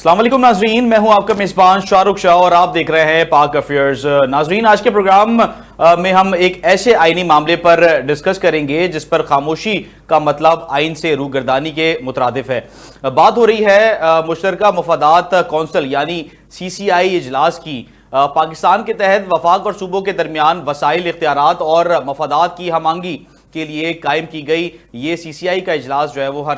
السلام علیکم ناظرین، میں ہوں آپ کا میزبان شاہ رخ شاہ اور آپ دیکھ رہے ہیں پاک افیئرز۔ ناظرین، آج کے پروگرام میں ہم ایک ایسے آئینی معاملے پر ڈسکس کریں گے جس پر خاموشی کا مطلب آئین سے روگردانی کے مترادف ہے۔ بات ہو رہی ہے مشترکہ مفادات کونسل یعنی CCI اجلاس کی۔ پاکستان کے تحت وفاق اور صوبوں کے درمیان وسائل، اختیارات اور مفادات کی ہم آہنگی کے لیے قائم کی گئی یہ CCI کا اجلاس جو ہے وہ ہر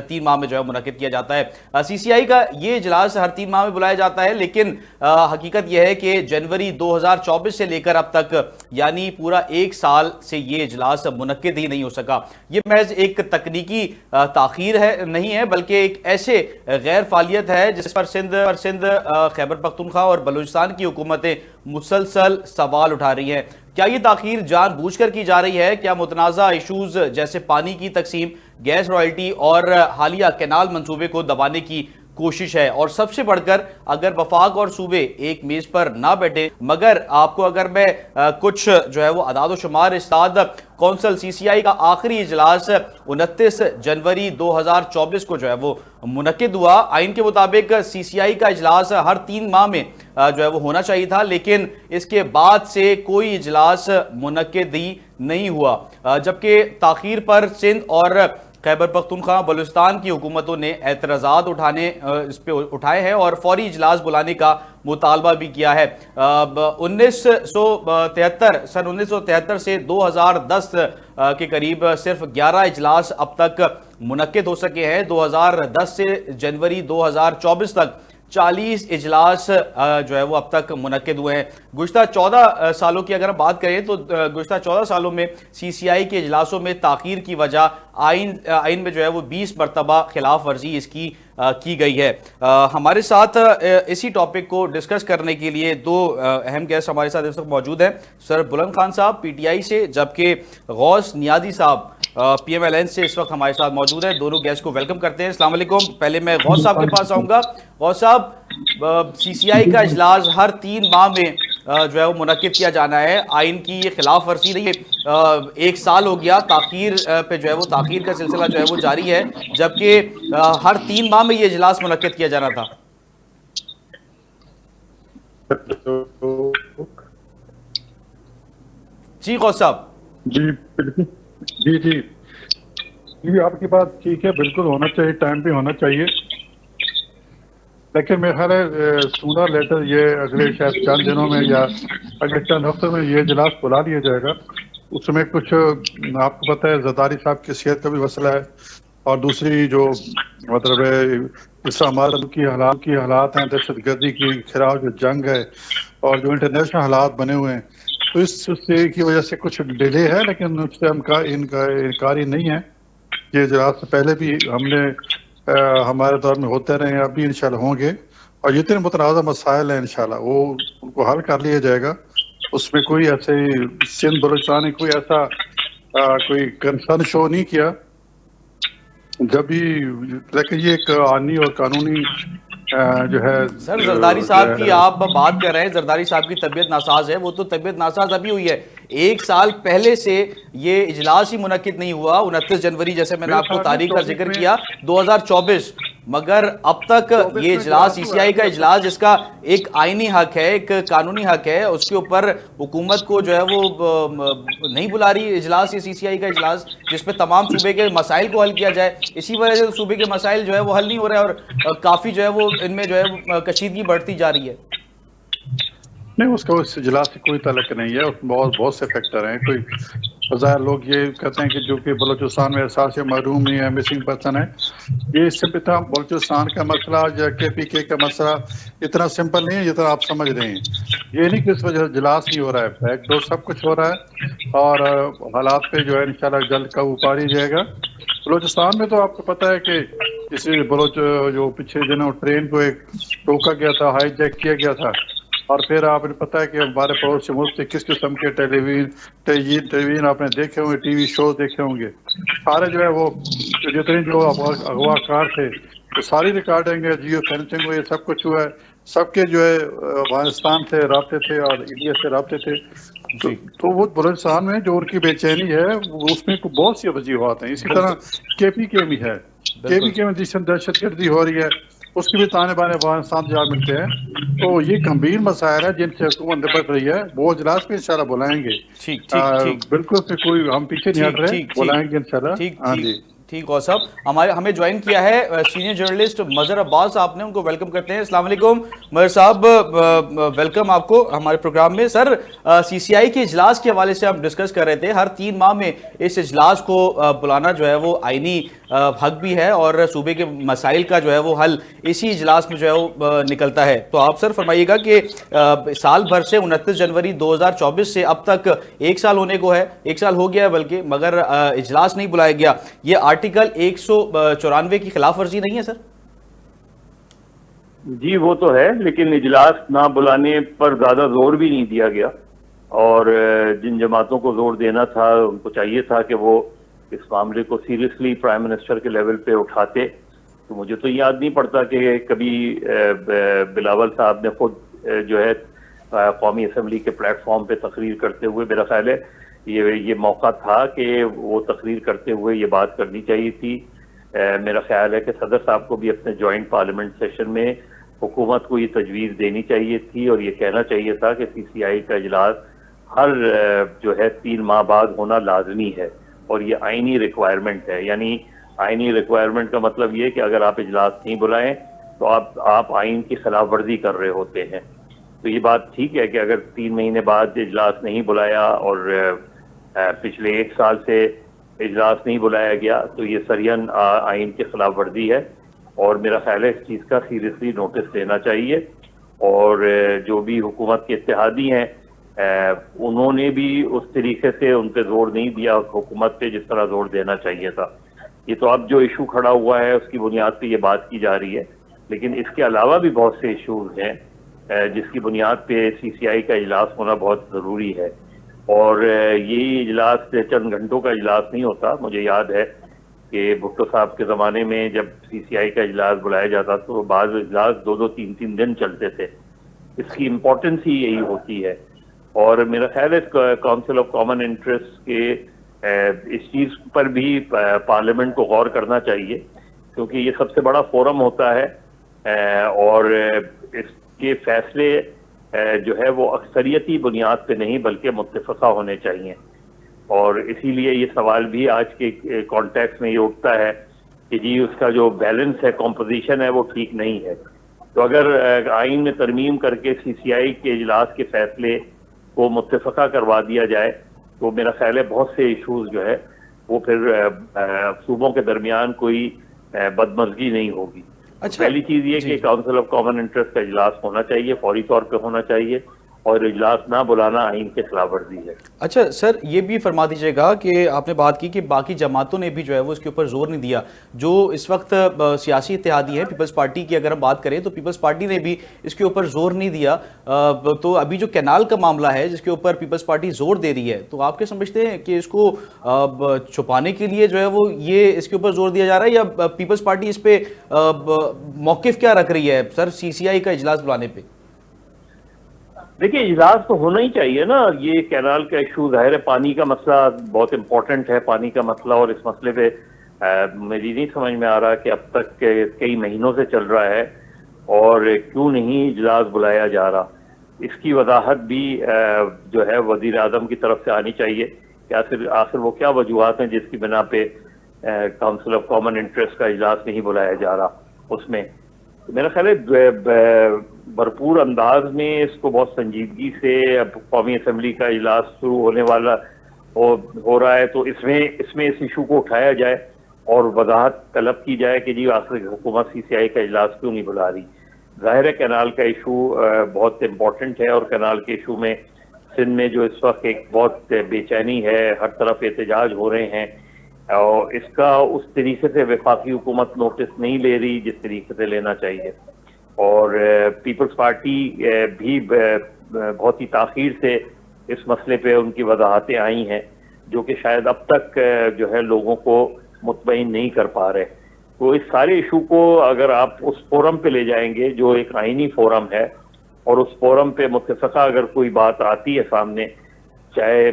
3 ماہ میں جو ہے منعقد کیا جاتا ہے۔ CCI کا یہ اجلاس ہر 3 ماہ میں بلایا جاتا ہے، لیکن حقیقت یہ ہے کہ جنوری 2024 سے لے کر اب تک یعنی پورا 1 سال سے یہ اجلاس منعقد ہی نہیں ہو سکا۔ یہ محض ایک تکنیکی تاخیر نہیں ہے، بلکہ ایک ایسے غیر فعالیت ہے جس پر سندھ، خیبر پختونخوا اور بلوچستان کی حکومتیں مسلسل سوال اٹھا رہی ہیں۔ کیا یہ تاخیر جان بوجھ کر کی جا رہی ہے؟ کیا متنازع ایشوز جیسے پانی کی تقسیم، گیس رائلٹی اور حالیہ کینال منصوبے کو دبانے کی کوشش ہے؟ اور سب سے بڑھ کر اگر وفاق اور صوبے ایک میز پر نہ بیٹھے، مگر آپ کو اگر میں کچھ جو ہے وہ اعداد و شمار استاد کونسل CCI کا آخری اجلاس 29 جنوری 2024 کو جو ہے وہ منعقد ہوا۔ آئین کے مطابق CCI کا اجلاس ہر 3 ماہ میں جو ہے وہ ہونا چاہیے تھا، لیکن اس کے بعد سے کوئی اجلاس منعقد ہی نہیں ہوا، جبکہ تاخیر پر سندھ اور خیبر پختونخوا بلوچستان کی حکومتوں نے اعتراضات اس پہ اٹھائے ہیں اور فوری اجلاس بلانے کا مطالبہ بھی کیا ہے۔ سن 1973 سے 2010 کے قریب صرف 11 اجلاس اب تک منعقد ہو سکے ہیں۔ 2010 سے جنوری 2024 تک 40 اجلاس جو ہے وہ اب تک منعقد ہوئے ہیں۔ گزشتہ 14 سالوں کی اگر ہم بات کریں تو گزشتہ 14 سالوں میں CCI کے اجلاسوں میں تاخیر کی وجہ آئین میں جو ہے وہ 20 مرتبہ خلاف ورزی اس کی گئی ہے۔ ہمارے ساتھ اسی ٹاپک کو ڈسکس کرنے کے لیے 2 اہم گیسٹ ہمارے ساتھ اس وقت موجود ہیں۔ سر بلند خان صاحب PTI سے، جبکہ غوث نیازی صاحب PMLN سے اس وقت ہمارے ساتھ موجود ہیں۔ دونوں گیسٹ کو ویلکم کرتے ہیں۔ السلام علیکم۔ پہلے میں غوث صاحب کے پاس آؤں گا۔ غوث صاحب، CCI کا اجلاس ہر 3 ماہ میں جو ہے وہ منعقد کیا جانا ہے، آئین کی یہ خلاف ورزی نہیں ہے۔ 1 سال ہو گیا، تاخیر پہ جو ہے وہ تاخیر کا سلسلہ جو ہے وہ جاری ہے، جبکہ ہر 3 ماہ میں یہ اجلاس منعقد کیا جانا تھا۔ جی غوث صاحب۔ جی آپ کی بات ٹھیک ہے، بالکل ہونا چاہیے، ٹائم پہ ہونا چاہیے، لیکن میرا خیال ہے سونا لیٹر یہ اگلے شاید چند دنوں میں یا اگلے چند ہفتوں میں یہ اجلاس بلا لیا جائے گا۔ اس میں کچھ آپ کو پتہ ہے زرداری صاحب کی صحت کا بھی مسئلہ ہے، اور دوسری جو مطلب ہے اس ہمارے کی حالات ہیں، دہشت گردی کی خلاف جو جنگ ہے اور جو انٹرنیشنل حالات بنے ہوئے ہیں، تو اس سے کی وجہ سے کچھ ڈیلے ہے، لیکن اس سے انکاری نہیں ہے۔ یہ اجلاس سے پہلے بھی ہم نے ہمارے دور میں ہوتے رہے ہیں، اب بھی انشاءاللہ ہوں گے، اور جتنے متنازع مسائل ہیں انشاءاللہ وہ ان کو حل کر لیا جائے گا۔ اس میں کوئی ایسے سندھ بلوچستان نے کوئی ایسا کوئی کنسرن شو نہیں کیا جب بھی، لیکن یہ ایک آئینی اور قانونی جو ہے۔ سر زرداری صاحب کی آپ بات کر رہے ہیں، زرداری صاحب کی طبیعت ناساز ہے، وہ تو طبیعت ناساز ابھی ہوئی ہے، 1 سال پہلے سے یہ اجلاس ہی منعقد نہیں ہوا۔ 29 جنوری جیسے میں نے آپ کو تاریخ کا ذکر کیا 2024، مگر اب تک یہ اجلاس CCI کا اجلاس جس کا ایک آئینی حق ہے، ایک قانونی حق ہے، اس کے اوپر حکومت کو جو ہے وہ نہیں بلا رہی اجلاس، یہ CCI کا اجلاس جس پہ تمام صوبے کے مسائل کو حل کیا جائے۔ اسی وجہ سے صوبے کے مسائل جو ہے وہ حل نہیں ہو رہے اور کافی جو ہے وہ ان میں جو ہے کشیدگی بڑھتی جا رہی ہے۔ نہیں، اس کا اس اجلاس سے کوئی تعلق نہیں ہے، اس میں بہت سے فیکٹر ہیں۔ کوئی بظاہر لوگ یہ کہتے ہیں کہ جو کہ بلوچستان میں احساس محروم نہیں ہے، مسنگ پرسن ہے، یہ سمپل بلوچستان کا مسئلہ یا KPK کا مسئلہ اتنا سمپل نہیں ہے جتنا آپ سمجھ رہے ہیں۔ یہ نہیں کہ اس وجہ سے اجلاس نہیں ہو رہا ہے، بیک ڈور سب کچھ ہو رہا ہے، اور حالات پہ جو ہے انشاءاللہ جلد قابو پا لی جائے گا۔ بلوچستان میں تو آپ کو پتہ ہے کہ اسی بلوچ جو پیچھے جنہوں ٹرین کو ایک ٹوکا گیا تھا، ہائی جیک کیا گیا تھا، اور پھر آپ نے پتہ ہے کہ ہمارے پڑوسی ملک سے کس قسم کے ٹیلی ویژن آپ نے دیکھے ہوں گے، ٹی وی شوز دیکھے ہوں گے، سارے جو ہے وہ جتنے جو اغوا کار تھے وہ ساری ریکارڈنگ ہے، جیو فینسنگ ہوئی، سب کچھ ہوا ہے، سب کے جو ہے افغانستان سے رابطے تھے اور انڈیا سے رابطے تھے۔ تو وہ بلوچستان میں جو ان کی بے چینی ہے اس میں بہت سی وجوہات ہیں۔ اسی طرح KPK بھی ہے، KPK میں دہشت گردی ہو رہی ہے، اس کی بھی تانے بانے ساتھ جا ملتے ہیں. تو یہ گمبھیر مسائل ہیں جن سے حکومت نپٹ رہی ہے. وہ اجلاس میں انشاءاللہ بلائیں گے. ٹھیک ٹھیک ٹھیک بالکل سے کوئی ہم پیچھے نہیں ہٹ ٹھیک رہے, ٹھیک ٹھیک بلائیں گے انشاءاللہ. ٹھیک ہاں ٹھیک جی ٹھیک. اور صاحب ہمیں جوائن کیا ہے سینئر جرنلسٹ مظہر عباس صاحب نے, ان کو ویلکم کرتے ہیں. السلام علیکم مظہر صاحب, ویلکم آپ کو ہمارے پروگرام میں. سر, سی سی آئی کے اجلاس کے حوالے سے ہم ڈسکس کر رہے تھے. ہر 3 ماہ میں اس اجلاس کو بلانا جو ہے وہ آئینی حق بھی ہے, اور صوبے کے مسائل کا جو ہے وہ حل اسی اجلاس میں جو ہے وہ نکلتا ہے. تو آپ سر فرمائیے گا کہ سال بھر سے 29 جنوری 2024 سے اب تک 1 سال ہونے کو ہے, 1 سال ہو گیا ہے بلکہ, مگر اجلاس نہیں بلایا گیا. یہ آرٹیکل 194 کی خلاف ورزی نہیں ہے سر؟ جی وہ تو ہے, لیکن اجلاس نہ بلانے پر زیادہ زور بھی نہیں دیا گیا, اور جن جماعتوں کو زور دینا تھا ان کو چاہیے تھا کہ وہ اس معاملے کو سیریسلی پرائم منسٹر کے لیول پہ اٹھاتے. تو مجھے تو یاد نہیں پڑتا کہ کبھی بلاول صاحب نے خود جو ہے قومی اسمبلی کے پلیٹ فارم پہ تقریر کرتے ہوئے, میرا خیال ہے یہ موقع تھا کہ وہ تقریر کرتے ہوئے یہ بات کرنی چاہیے تھی. میرا خیال ہے کہ صدر صاحب کو بھی اپنے جوائنٹ پارلیمنٹ سیشن میں حکومت کو یہ تجویز دینی چاہیے تھی, اور یہ کہنا چاہیے تھا کہ سی سی آئی کا اجلاس ہر جو ہے 3 ماہ بعد ہونا لازمی ہے, اور یہ آئینی ریکوائرمنٹ ہے. یعنی آئینی ریکوائرمنٹ کا مطلب یہ کہ اگر آپ اجلاس نہیں بلائیں تو آپ آئین کی خلاف ورزی کر رہے ہوتے ہیں. تو یہ بات ٹھیک ہے کہ اگر 3 مہینے بعد اجلاس نہیں بلایا اور پچھلے 1 سال سے اجلاس نہیں بلایا گیا تو یہ سرین آئین کی خلاف ورزی ہے, اور میرا خیال ہے اس چیز کا سیریسلی نوٹس لینا چاہیے. اور جو بھی حکومت کے اتحادی ہیں انہوں نے بھی اس طریقے سے ان پہ زور نہیں دیا حکومت پہ جس طرح زور دینا چاہیے تھا. یہ تو اب جو ایشو کھڑا ہوا ہے اس کی بنیاد پہ یہ بات کی جا رہی ہے, لیکن اس کے علاوہ بھی بہت سے ایشوز ہیں جس کی بنیاد پہ سی سی آئی کا اجلاس ہونا بہت ضروری ہے. اور یہ اجلاس چند گھنٹوں کا اجلاس نہیں ہوتا. مجھے یاد ہے کہ بھٹو صاحب کے زمانے میں جب سی سی آئی کا اجلاس بلایا جاتا تو بعض اجلاس 2-2 3-3 دن چلتے تھے. اس کی امپورٹنس ہی یہی ہوتی ہے. اور میرا خیال ہے کونسل آف کامن انٹرسٹ کے اس چیز پر بھی پارلیمنٹ کو غور کرنا چاہیے, کیونکہ یہ سب سے بڑا فورم ہوتا ہے, اور اس کے فیصلے جو ہے وہ اکثریتی بنیاد پہ نہیں بلکہ متفقہ ہونے چاہیے. اور اسی لیے یہ سوال بھی آج کے کانٹیکس میں یہ اٹھتا ہے کہ جی اس کا جو بیلنس ہے, کمپوزیشن ہے, وہ ٹھیک نہیں ہے. تو اگر آئین میں ترمیم کر کے سی سی آئی کے اجلاس کے فیصلے کو متفقہ کروا دیا جائے تو میرا خیال ہے بہت سے ایشوز جو ہے وہ پھر صوبوں کے درمیان کوئی بدمزگی نہیں ہوگی. پہلی چیز یہ کہ کونسل آف کامن انٹرسٹ کا اجلاس ہونا چاہیے, فوری طور پہ ہونا چاہیے, اور اجلاس نہ بلانا آئین کے خلاف ورزی ہے. اچھا سر, یہ بھی فرما دیجیے گا کہ آپ نے بات کی کہ باقی جماعتوں نے بھی جو ہے وہ اس کے اوپر زور نہیں دیا. جو اس وقت سیاسی اتحادی ہیں, پیپلز پارٹی کی اگر ہم بات کریں تو پیپلز پارٹی نے بھی اس کے اوپر زور نہیں دیا. تو ابھی جو کینال کا معاملہ ہے جس کے اوپر پیپلز پارٹی زور دے رہی ہے, تو آپ کیا سمجھتے ہیں کہ اس کو چھپانے کے لیے جو ہے وہ یہ اس کے اوپر زور دیا جا رہا ہے, یا پیپلز پارٹی اس پہ موقف کیا رکھ رہی ہے سر سی سی آئی کا اجلاس بلانے پہ؟ دیکھیے اجلاس تو ہونا ہی چاہیے نا. یہ کینال کا ایشو ظاہر ہے, پانی کا مسئلہ بہت امپورٹنٹ ہے, پانی کا مسئلہ, اور اس مسئلے پہ میری نہیں سمجھ میں آ رہا کہ اب تک کئی مہینوں سے چل رہا ہے اور کیوں نہیں اجلاس بلایا جا رہا. اس کی وضاحت بھی جو ہے وزیر اعظم کی طرف سے آنی چاہیے کہ آخر وہ کیا وجوہات ہیں جس کی بنا پہ کونسل آف کامن انٹرسٹ کا اجلاس نہیں بلایا جا رہا. اس میں میرا خیال ہے بھرپور انداز میں اس کو بہت سنجیدگی سے اب قومی اسمبلی کا اجلاس شروع ہونے والا ہو رہا ہے, تو اس میں اس ایشو کو اٹھایا جائے اور وضاحت طلب کی جائے کہ جی آخر حکومت سی سی آئی کا اجلاس کیوں نہیں بلا رہی. ظاہر ہے کینال کا ایشو بہت امپورٹنٹ ہے, اور کینال کے ایشو میں سندھ میں جو اس وقت ایک بہت بے چینی ہے, ہر طرف احتجاج ہو رہے ہیں, اور اس کا اس طریقے سے وفاقی حکومت نوٹس نہیں لے رہی جس طریقے سے لینا چاہیے. اور پیپلز پارٹی بھی بہت ہی تاخیر سے اس مسئلے پہ ان کی وضاحتیں آئی ہیں جو کہ شاید اب تک جو ہے لوگوں کو مطمئن نہیں کر پا رہے. تو اس سارے ایشو کو اگر آپ اس فورم پہ لے جائیں گے جو ایک آئینی فورم ہے, اور اس فورم پہ متفقہ اگر کوئی بات آتی ہے سامنے, چاہے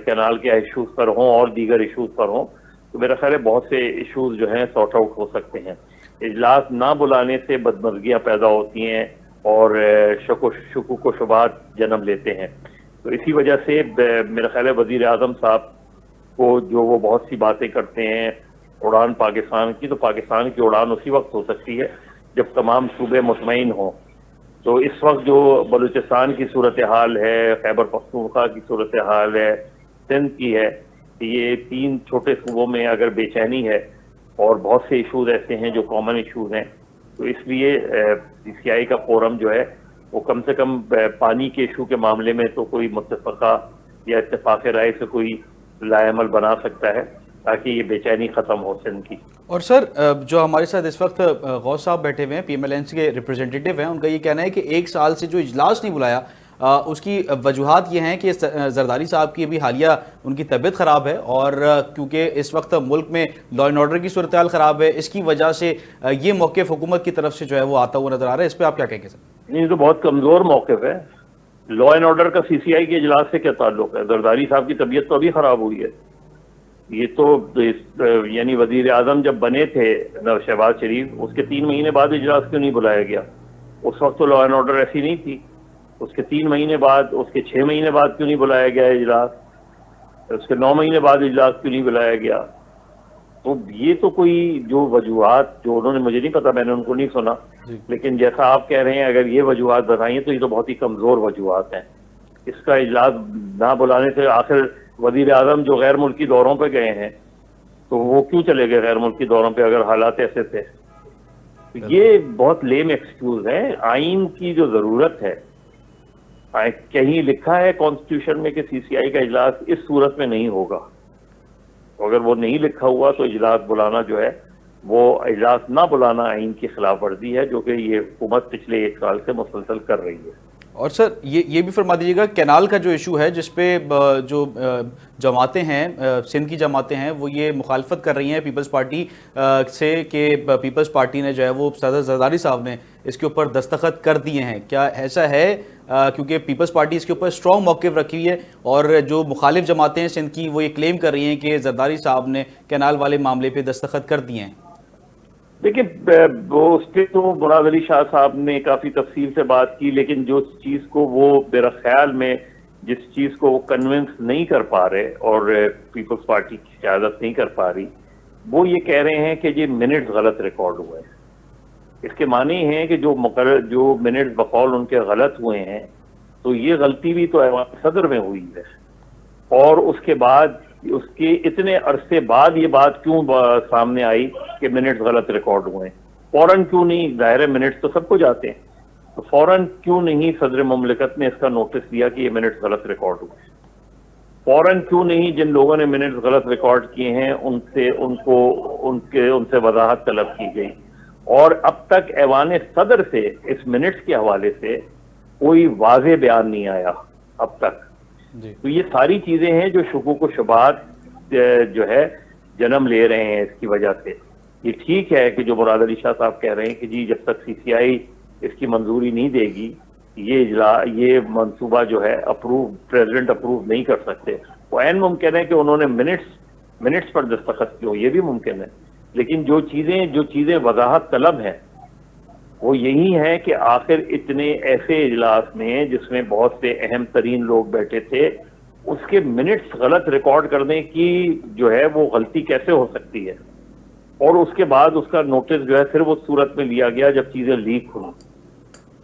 کینال کے ایشوز پر ہوں اور دیگر ایشوز پر ہوں, تو میرا خیال ہے بہت سے ایشوز جو ہیں سارٹ آؤٹ ہو سکتے ہیں. اجلاس نہ بلانے سے بدمزگیاں پیدا ہوتی ہیں اور شکوک و شبہات جنم لیتے ہیں. تو اسی وجہ سے میرا خیال ہے وزیر اعظم صاحب کو جو وہ بہت سی باتیں کرتے ہیں اڑان پاکستان کی، تو پاکستان کی اڑان اسی وقت ہو سکتی ہے جب تمام صوبے مطمئن ہوں. تو اس وقت جو بلوچستان کی صورتحال ہے، خیبر پختونخوا کی صورتحال ہے، سندھ کی ہے، یہ 3 چھوٹے صوبوں میں اگر بے چینی ہے اور بہت سے ایشوز ایسے ہیں جو کامن ایشوز ہیں، تو اس لیے سی سی آئی کا فورم جو ہے وہ کم سے کم پانی کے ایشو کے معاملے میں تو کوئی متفقہ یا اتفاق رائے سے کوئی لائے عمل بنا سکتا ہے تاکہ یہ بے چینی ختم ہو سندھ کی. اور سر جو ہمارے ساتھ اس وقت غوث صاحب بیٹھے ہوئے ہیں، پی ایم ایل این کے ریپرزینٹیٹیو ہیں، ان کا یہ کہنا ہے کہ 1 سال سے جو اجلاس نہیں بلایا اس کی وجوہات یہ ہیں کہ زرداری صاحب کی ابھی حالیہ ان کی طبیعت خراب ہے، اور کیونکہ اس وقت ملک میں لا اینڈ آرڈر کی صورتحال خراب ہے، اس کی وجہ سے یہ موقف حکومت کی طرف سے جو ہے وہ آتا ہوا نظر آ رہا ہے. اس پہ آپ کیا کہیں گے سر؟ یہ تو بہت کمزور موقف ہے. لا اینڈ آرڈر کا سی سی آئی کے اجلاس سے کیا تعلق ہے؟ زرداری صاحب کی طبیعت تو ابھی خراب ہوئی ہے. یہ تو یعنی وزیر اعظم جب بنے تھے شہباز شریف، اس کے 3 مہینے بعد اجلاس کیوں نہیں بلایا گیا؟ اس وقت تو لا اینڈ آرڈر ایسی نہیں تھی. اس کے 3 مہینے بعد، اس کے 6 مہینے بعد کیوں نہیں بلایا گیا اجلاس؟ اس کے 9 مہینے بعد اجلاس کیوں نہیں بلایا گیا؟ تو یہ تو کوئی جو وجوہات جو انہوں نے، مجھے نہیں پتا، میں نے ان کو نہیں سنا، لیکن جیسا آپ کہہ رہے ہیں اگر یہ وجوہات بتائیں تو یہ تو بہت ہی کمزور وجوہات ہیں. اس کا اجلاس نہ بلانے سے آخر وزیر اعظم جو غیر ملکی دوروں پہ گئے ہیں تو وہ کیوں چلے گئے غیر ملکی دوروں پہ اگر حالات ایسے تھے؟ یہ بہت لیم ایکسکیوز ہے. آئین کی جو ضرورت ہے، کہیں لکھا ہے کانسٹیٹیوشن میں کہ سی سی آئی کا اجلاس اس صورت میں نہیں ہوگا؟ اگر وہ نہیں لکھا ہوا تو اجلاس بلانا جو ہے، وہ اجلاس نہ بلانا آئین کی خلاف ورزی ہے، جو کہ یہ حکومت پچھلے 1 سال سے مسلسل کر رہی ہے. اور سر یہ بھی فرما دیجیے گا، کینال کا جو ایشو ہے جس پہ جو جماعتیں ہیں، سندھ کی جماعتیں ہیں، وہ یہ مخالفت کر رہی ہیں پیپلز پارٹی سے کہ پیپلز پارٹی نے جو ہے وہ صدر زرداری صاحب نے اس کے اوپر دستخط کر دیے ہیں. کیا ایسا ہے؟ کیونکہ پیپلز پارٹی اس کے اوپر اسٹرانگ موقف رکھی ہوئی ہے، اور جو مخالف جماعتیں ہیں سندھ کی وہ یہ کلیم کر رہی ہیں کہ زرداری صاحب نے کینال والے معاملے پہ دستخط کر دیے ہیں. دیکھیں، اس پہ تو مراد علی شاہ صاحب نے کافی تفصیل سے بات کی، لیکن جو چیز کو وہ میرا خیال میں جس چیز کو وہ کنونس نہیں کر پا رہے اور پیپلز پارٹی کی قیادت نہیں کر پا رہی، وہ یہ کہہ رہے ہیں کہ یہ منٹس غلط ریکارڈ ہوئے ہیں. اس کے معنی ہیں کہ جو منٹس بقول ان کے غلط ہوئے ہیں، تو یہ غلطی بھی تو ایوان صدر میں ہوئی ہے، اور اس کے بعد اس کے اتنے عرصے بعد یہ بات کیوں سامنے آئی کہ منٹس غلط ریکارڈ ہوئے ہیں؟ فوراً کیوں نہیں؟ ظاہر منٹس تو سب کو جاتے ہیں، تو فوراً کیوں نہیں صدر مملکت نے اس کا نوٹس دیا کہ یہ منٹس غلط ریکارڈ ہوئے ہیں؟ فوراً کیوں نہیں جن لوگوں نے منٹس غلط ریکارڈ کیے ہیں ان سے وضاحت طلب کی گئی؟ اور اب تک ایوان صدر سے اس منٹس کے حوالے سے کوئی واضح بیان نہیں آیا اب تک. تو یہ ساری چیزیں ہیں جو شکوک و شبہات جو ہے جنم لے رہے ہیں. اس کی وجہ سے یہ ٹھیک ہے کہ جو مراد علی شاہ صاحب کہہ رہے ہیں کہ جی جب تک سی سی آئی اس کی منظوری نہیں دے گی یہ منصوبہ جو ہے پریزیڈنٹ اپروو نہیں کر سکتے. وہ عین ممکن ہے کہ انہوں نے منٹس پر دستخط کیوں، یہ بھی ممکن ہے، لیکن جو چیزیں وضاحت طلب ہیں وہ یہی ہے کہ آخر اتنے ایسے اجلاس میں جس میں بہت سے اہم ترین لوگ بیٹھے تھے، اس کے منٹس غلط ریکارڈ کرنے کی جو ہے وہ غلطی کیسے ہو سکتی ہے؟ اور اس کے بعد اس کا نوٹس جو ہے صرف اس صورت میں لیا گیا جب چیزیں لیک ہوئیں.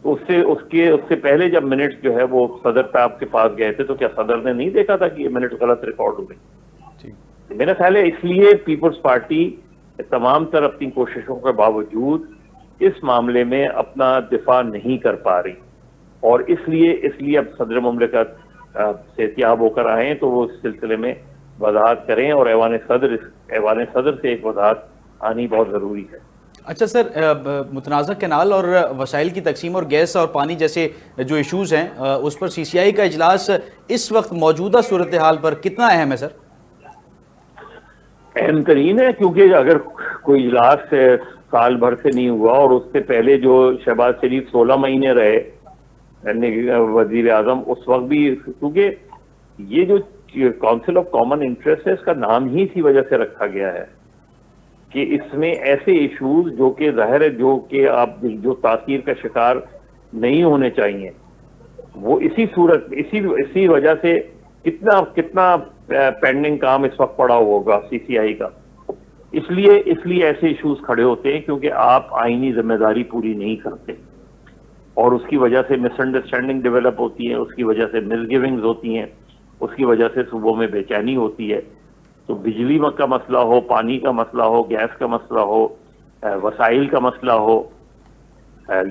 تو اس سے پہلے جب منٹس جو ہے وہ صدر صاحب کے پاس گئے تھے تو کیا صدر نے نہیں دیکھا تھا کہ یہ منٹس غلط ریکارڈ ہو گئی؟ میرا خیال ہے اس لیے پیپلز پارٹی تمام تر اپنی کوششوں کے باوجود اس معاملے میں اپنا دفاع نہیں کر پا رہی، اور اس لیے اب صدر مملکت سے احتیاط ہو کر آئے تو وہ اس سلسلے میں وضاحت کریں، اور ایوان صدر سے ایک وضاحت آنی بہت ضروری ہے. اچھا سر، متنازع کینال اور وسائل کی تقسیم اور گیس اور پانی جیسے جو ایشوز ہیں اس پر سی سی آئی کا اجلاس اس وقت موجودہ صورتحال پر کتنا اہم ہے سر؟ اہم ترین ہے، کیونکہ اگر کوئی اجلاس سال بھر سے نہیں ہوا، اور اس سے پہلے جو شہباز شریف 16 مہینے رہے وزیر اعظم، اس وقت بھی، کیونکہ یہ جو کونسل آف کامن انٹرسٹ ہے اس کا نام ہی اسی وجہ سے رکھا گیا ہے کہ اس میں ایسے ایشوز جو کہ ظاہر ہے جو کہ آپ جو تاثیر کا شکار نہیں ہونے چاہیے، وہ اسی وجہ سے کتنا پینڈنگ کام اس وقت پڑا ہوگا سی سی آئی کا. اس لیے ایسے ایشوز کھڑے ہوتے ہیں کیونکہ آپ آئینی ذمہ داری پوری نہیں کرتے، اور اس کی وجہ سے مس انڈرسٹینڈنگ ڈیولپ ہوتی ہے، اس کی وجہ سے مس گیونگز ہوتی ہیں، اس کی وجہ سے صوبوں میں بے چینی ہوتی ہے. تو بجلی کا مسئلہ ہو، پانی کا مسئلہ ہو، گیس کا مسئلہ ہو، وسائل کا مسئلہ ہو،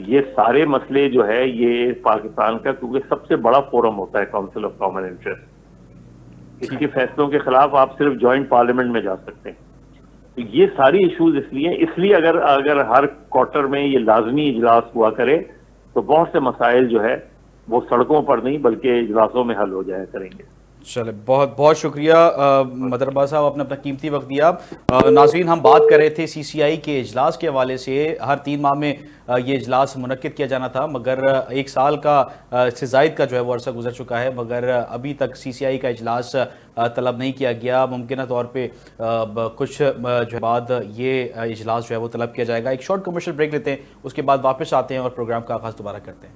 یہ سارے مسئلے جو ہے یہ پاکستان کا، کیونکہ سب سے بڑا فورم ہوتا ہے کونسل آف کامن انٹرسٹ، اس کے فیصلوں کے خلاف آپ صرف جوائنٹ پارلیمنٹ میں جا سکتے ہیں. تو یہ ساری ایشوز اس لیے اگر ہر کوارٹر میں یہ لازمی اجلاس ہوا کرے تو بہت سے مسائل جو ہے وہ سڑکوں پر نہیں بلکہ اجلاسوں میں حل ہو جایا کریں گے. چلے، بہت بہت شکریہ مظہر عباس صاحب، آپ نے اپنا قیمتی وقت دیا. ناظرین، ہم بات کر رہے تھے سی سی آئی کے اجلاس کے حوالے سے. ہر 3 ماہ میں یہ اجلاس منعقد کیا جانا تھا، مگر 1 سال کا سے زائد کا جو ہے وہ عرصہ گزر چکا ہے، مگر ابھی تک سی سی آئی کا اجلاس طلب نہیں کیا گیا. ممکنہ طور پہ کچھ جو بعد یہ اجلاس جو ہے وہ طلب کیا جائے گا. ایک شارٹ کمرشل بریک لیتے ہیں، اس کے بعد واپس آتے ہیں اور پروگرام کا آغاز دوبارہ کرتے ہیں.